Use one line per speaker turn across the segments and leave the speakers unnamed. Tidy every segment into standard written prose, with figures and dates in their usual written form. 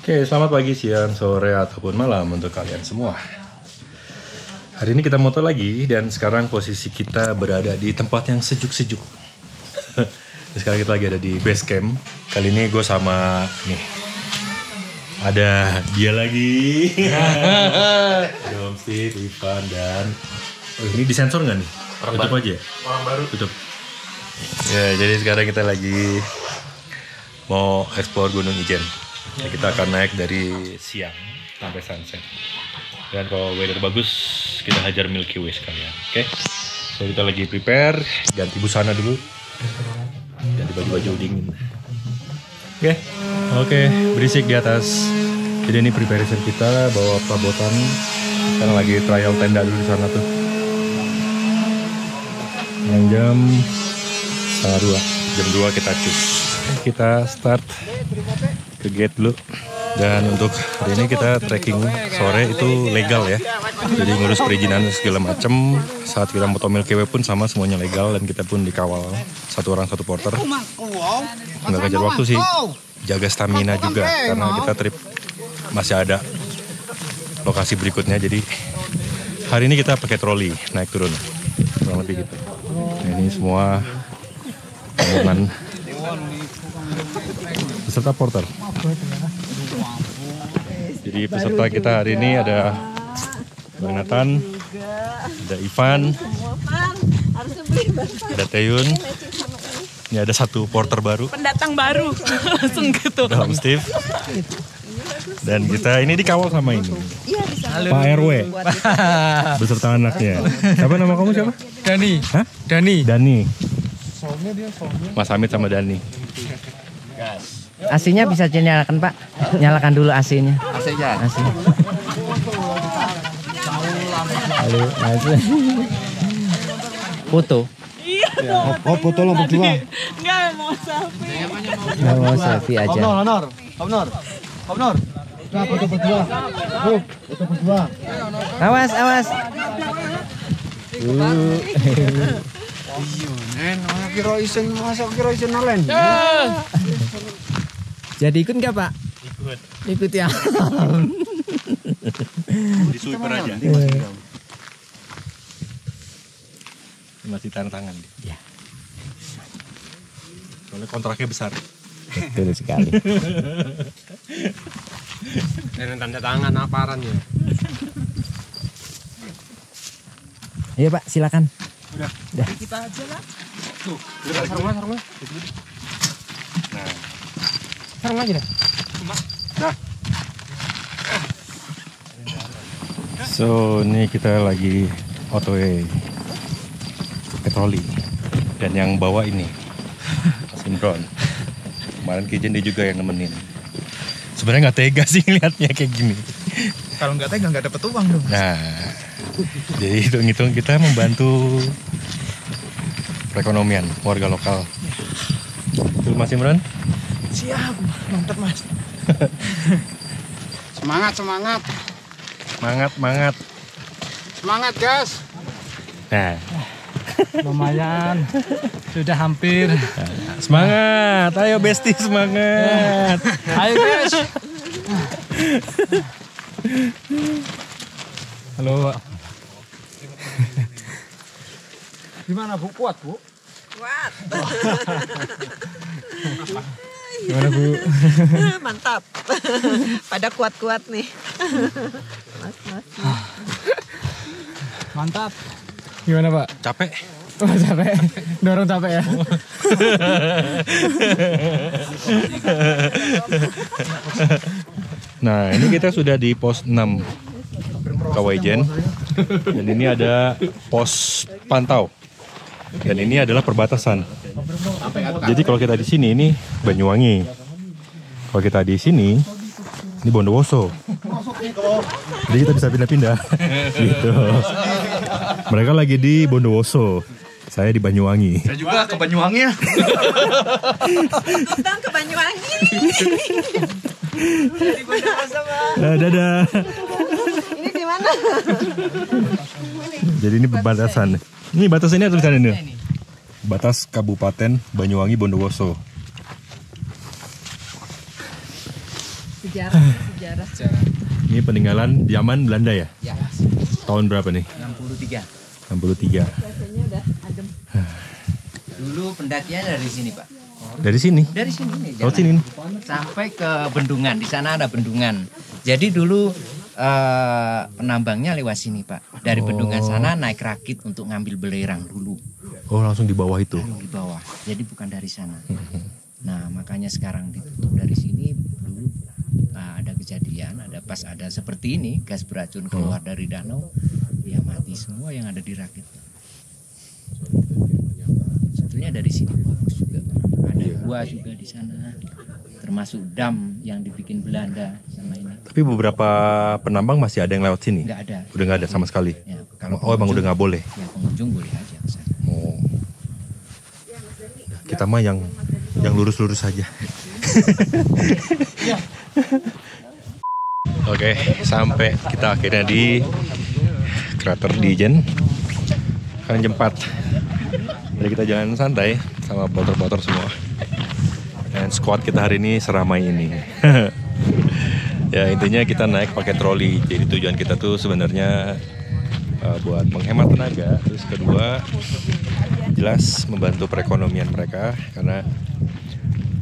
Oke, selamat pagi, siang, sore, ataupun malam untuk kalian semua. Hari ini kita moto lagi dan sekarang posisi kita berada di tempat yang sejuk-sejuk. Sekarang kita lagi ada di base camp. Kali ini gue sama nih, ada dia lagi. Dom, Steve, Ivan, dan ini disensor nggak nih? Tutup aja. Orang baru. Tutup. Ya, jadi sekarang kita lagi mau explore Gunung Ijen. Ya, kita akan naik dari siang sampai sunset. Dan kalau weather bagus, kita hajar Milky Way sekalian. Oke? So kita lagi prepare, ganti busana dulu. Ganti baju-baju dingin. Oke, berisik di atas. Jadi ini preparation kita, bawa perabotan. Sekarang lagi trial tenda dulu di sana tuh. Yang jam 1:30. Jam 2 kita cus. Kita start ke gate dulu. Dan untuk hari ini kita trekking sore itu legal ya. Jadi ngurus perizinan segala macem. Saat kita moto Milky Way pun sama, semuanya legal. Dan kita pun dikawal satu orang satu porter. Nggak kejar waktu sih, jaga stamina juga. Karena kita trip masih ada lokasi berikutnya. Jadi hari ini kita pakai troli naik turun, kurang lebih gitu. Nah, ini semua rombongan peserta porter. Jadi peserta kita hari ini ada Bang Nathan, ada Ivan, ada Teyun. Ini ada satu porter baru,
pendatang baru. Langsung gitu.
Dom, Steve. Dan kita ini dikawal sama ini Pak RW beserta anaknya. Siapa nama kamu, siapa?
Dani.
Hah? Dani. Mas Hamid sama Dani.
AC-nya bisa dinyalakan, Pak. Nyalakan dulu AC-nya.
AC-nya.
AC. Halo, foto.
Iya.
Oh, foto lo berdua.
Enggak mau selfie.
Nggak mau selfie aja.
Honor. Nah, foto berdua. Foto berdua.
Awas.
Kira isen olen.
Jadi ikut nggak, Pak? Ikut ya.
Di sweeper aja. Masih tanda tangan dia.
Ya.
Soalnya kontraknya besar.
Betul sekali.
Dan tanda tangan aparan ya.
Iya, Pak, silakan.
Udah.
Kita aja lah.
Tuh, sarungnya.
Nah,
Sarung aja deh.
so ini kita lagi OTW patroli. Dan yang bawa ini Mas Imron. Kemarin Kijen dia juga yang nemenin. Sebenarnya nggak tega sih lihatnya kayak gini.
Kalau nggak tega nggak dapet uang dong.
Nah, jadi hitung-hitung kita membantu perekonomian warga lokal. Tuh Mas Imran.
Siap, mantap Mas. Semangat. Semangat, guys.
Nah,
Lumayan. Sudah hampir.
semangat. Ayo Besti, semangat.
Ayo, guys. Halo, Pak. Gimana, Bu? Kuat, Bu?
Kuat.
Gimana, Bu?
Mantap. Pada kuat-kuat nih. Mas.
Mantap. Gimana, Pak?
Capek?
Oh, capek. Dorong capek ya.
Nah, ini kita sudah di pos 6 Kawajen. Dan ini ada pos pantau. Dan ini adalah perbatasan. Jadi kalau kita di sini ini Banyuwangi. Kalau kita di sini ini Bondowoso. Jadi kita bisa pindah-pindah. Gitu. Mereka lagi di Bondowoso. Saya di Banyuwangi.
Saya juga ke Banyuwangi ya.
Datang ke Banyuwangi. Di Bondowoso, Pak.
Dadah.
Ini di mana?
Jadi ini perbatasan. Ini batas ini tulisannya ini. Batas Kabupaten Banyuwangi Bondowoso.
Sejarah.
Ini peninggalan zaman Belanda ya?
Ya.
Tahun berapa nih?
63.
63.
Rasanya udah adem.
Dulu pendakian dari sini, Pak.
Dari sini?
Dari sini nih.
Oh,
jalan.
sini nih.
Sampai ke bendungan. Di sana ada bendungan. Jadi dulu penambangnya lewat sini, Pak. Dari bendungan sana naik rakit untuk ngambil belerang dulu.
Oh, langsung di bawah itu.
Di bawah. Jadi bukan dari sana. Nah, makanya sekarang ditutup dari sini. Dulu ada kejadian, ada seperti ini, gas beracun keluar dari danau, ya mati semua yang ada di rakit. Sebetulnya dari sini bagus juga. Ada gua juga di sana, termasuk dam yang dibikin Belanda sama ini.
Tapi beberapa penambang masih ada yang lewat sini?
Nggak ada.
Udah nggak ada sama sekali?
Ya,
Oh, emang udah nggak boleh?
Ya, pengunjung boleh aja ke sana.
Oh. Kita mah yang lurus-lurus saja. Oke, sampai kita akhirnya di krater Dijen. Sekarang jam 4. Jadi kita jalan santai sama motor-motor semua. Dan squad kita hari ini seramai ini. Ya intinya kita naik pakai troli. Jadi tujuan kita tuh sebenarnya buat menghemat tenaga. Terus kedua, jelas membantu perekonomian mereka karena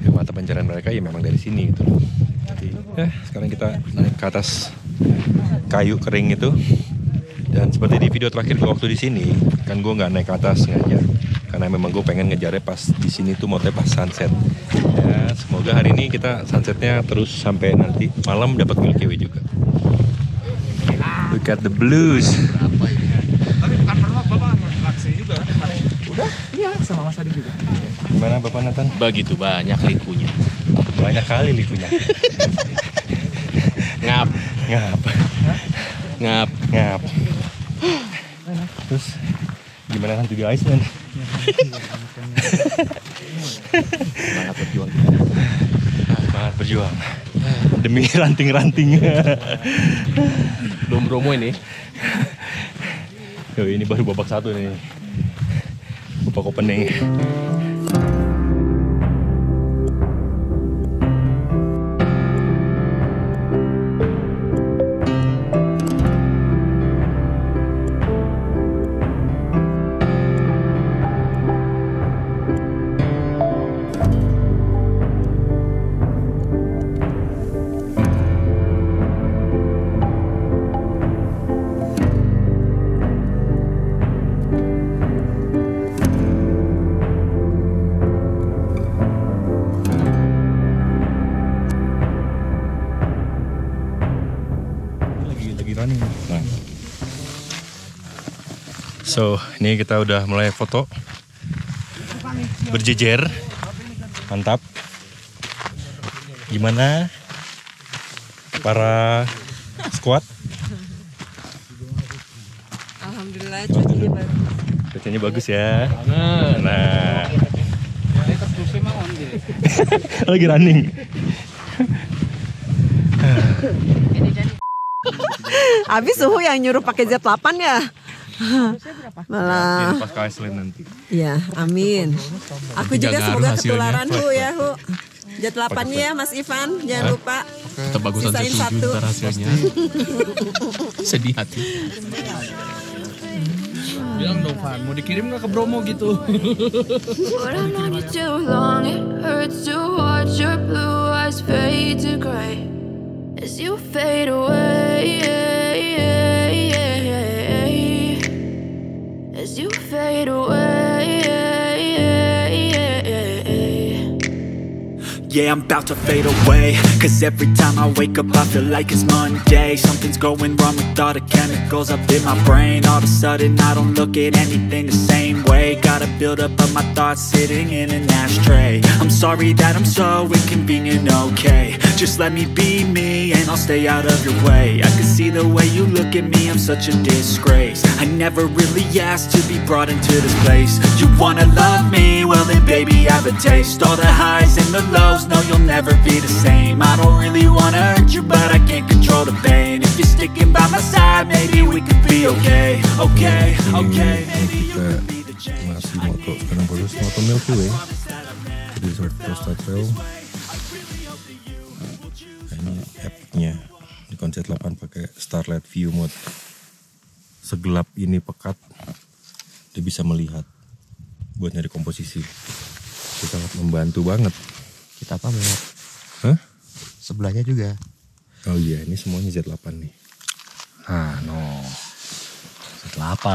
mata pencarian mereka ya memang dari sini gitu. Jadi, sekarang kita naik ke atas kayu kering itu. Dan seperti di video terakhir waktu di sini, kan gue nggak naik ke atas sengaja karena memang gue pengen ngejarnya pas di sini tuh motonya pas sunset. Ya, semoga hari ini kita sunsetnya terus sampai nanti malam dapat Milky Way juga. Look at the blues.
Tapi bukan pernah Bapak aksi juga. Udah? Iya, sama Mas Adi juga.
Gimana Bapak Nathan?
Begitu banyak likunya.
Banyak kali likunya.
Ngap.
Ngap.
Ngap.
Ngap. Terus gimana nanti di Iceland?
Semangat berjuang.
Semangat berjuang. Demi ranting-ranting.
Belum promo ini.
Yo, ini baru babak 1 nih. Babak opening. Running. Nah. So, ini kita udah mulai foto berjejer, mantap. Gimana para squad?
Alhamdulillah cuacanya bagus.
Cuacanya bagus ya. Nah, lagi running.
Habis suhu yang nyuruh pakai Z8 ya. Malah.
Pas ke Iceland nanti.
Iya, amin. Aku juga
Jangan
semoga
hasilnya.
ketularan Hu ya Hu. Z8 ya Mas Ivan, jangan lupa.
Tetap bagusan
Sisain
7
satu.
ntar hasilnya. Sedih hati.
Bilang dong Van, mau dikirim nggak ke Bromo gitu?
But I've known you too long, it hurts to watch your blue eyes fade to gray as you fade away, as you fade away.
Yeah, I'm about to fade away, cause every time I wake up I feel like it's Monday. Something's going wrong with all the chemicals up in my brain. All of a sudden I don't look at anything the same way. Gotta build up of my thoughts sitting in an ashtray. I'm sorry that I'm so inconvenient, okay. Just let me be me and I'll stay out of your way. I can see the way you look at me, I'm such a disgrace. I never really asked to be brought into this place. You wanna love me? Well then baby I have a taste. All the highs and the lows, no you'll never be the same. I don't really wanna hurt you but I can't control the pain. If you're sticking by my side, maybe we could be okay. Okay, okay, maybe you could be the change.
Masih moto, sekarang bagus moto Milky Way. Jadi Costa Trail. Ini app-nya Nikon Z8 pakai Starlight View Mode. Segelap ini pekat, dia bisa melihat buat nyari komposisi. Itu sangat membantu banget.
Kita apa mau?
Hah?
Sebelahnya juga.
Oh iya, ini semuanya Z8 nih.
Nah, Z8.